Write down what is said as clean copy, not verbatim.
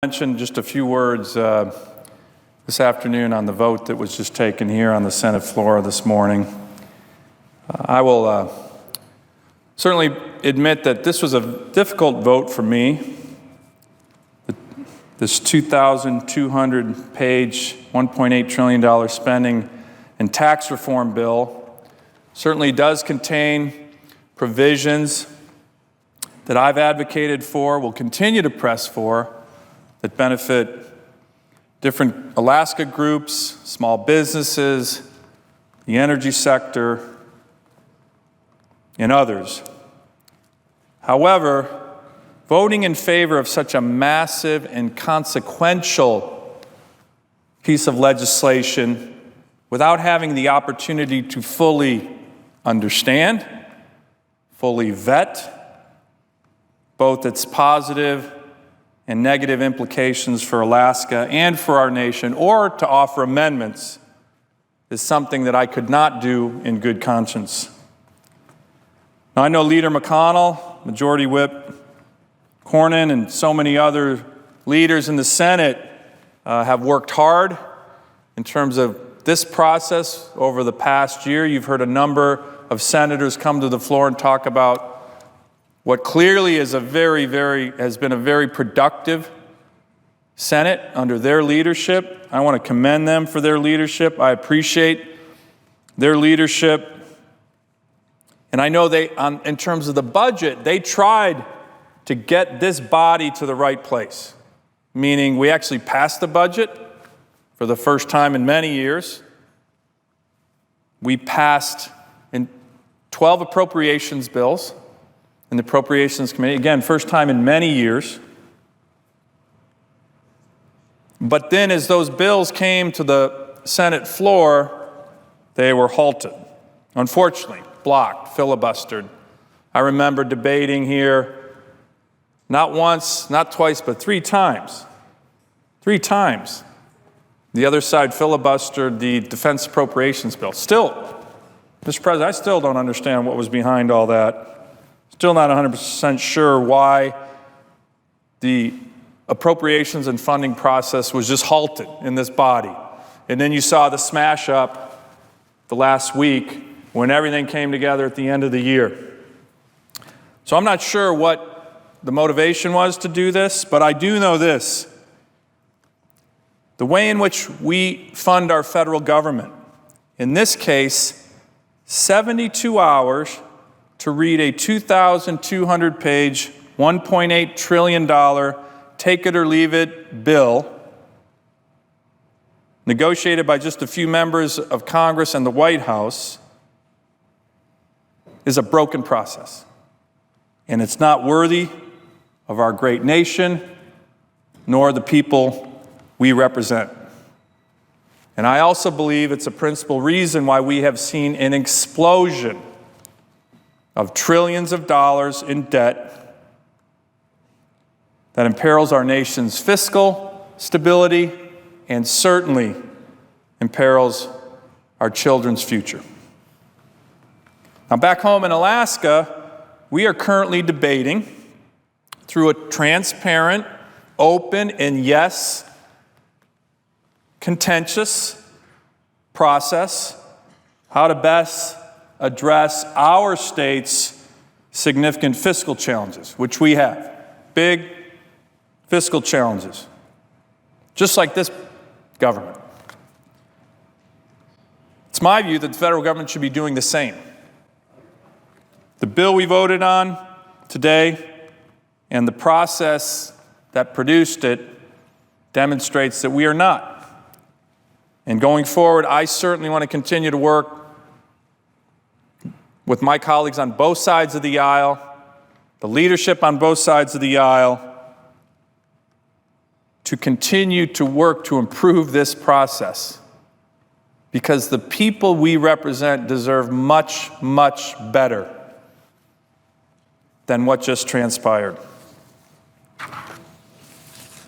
Mention just a few words this afternoon on the vote that was just taken here on the Senate floor this morning. I will certainly admit that this was a difficult vote for me. This 2,200-page, $1.8 trillion spending and tax reform bill certainly does contain provisions that I've advocated for, will continue to press for, that benefit different Alaska groups, small businesses, the energy sector, and others. However, voting in favor of such a massive and consequential piece of legislation without having the opportunity to fully understand, fully vet both its positive and negative implications for Alaska and for our nation, or to offer amendments, is something that I could not do in good conscience. Now, I know Leader McConnell, Majority Whip Cornyn, and so many other leaders in the Senate have worked hard in terms of this process over the past year. You've heard a number of senators come to the floor and talk about what clearly is has been a very productive Senate under their leadership. I want to commend them for their leadership. I appreciate their leadership. And I know in terms of the budget, they tried to get this body to the right place, meaning we actually passed the budget for the first time in many years. We passed in 12 appropriations bills in the Appropriations Committee. Again, first time in many years. But then as those bills came to the Senate floor, they were halted. Unfortunately, blocked, filibustered. I remember debating here not once, not twice, but three times. Three times. The other side filibustered the Defense Appropriations Bill. Still, Mr. President, I still don't understand what was behind all that. Still not 100% sure why the appropriations and funding process was just halted in this body. And then you saw the smash up the last week when everything came together at the end of the year. So I'm not sure what the motivation was to do this, but I do know this. The way in which we fund our federal government, in this case, 72 hours to read a 2,200-page, $1.8 trillion, take-it-or-leave-it bill, negotiated by just a few members of Congress and the White House, is a broken process. And it's not worthy of our great nation, nor the people we represent. And I also believe it's a principal reason why we have seen an explosion of trillions of dollars in debt that imperils our nation's fiscal stability and certainly imperils our children's future. Now, back home in Alaska, we are currently debating through a transparent, open, and yes, contentious process how to best address our state's significant fiscal challenges, which we have. Big fiscal challenges, just like this government. It's my view that the federal government should be doing the same. The bill we voted on today and the process that produced it demonstrates that we are not. And going forward, I certainly want to continue to work with my colleagues on both sides of the aisle, the leadership on both sides of the aisle, to continue to work to improve this process, because the people we represent deserve much, much better than what just transpired.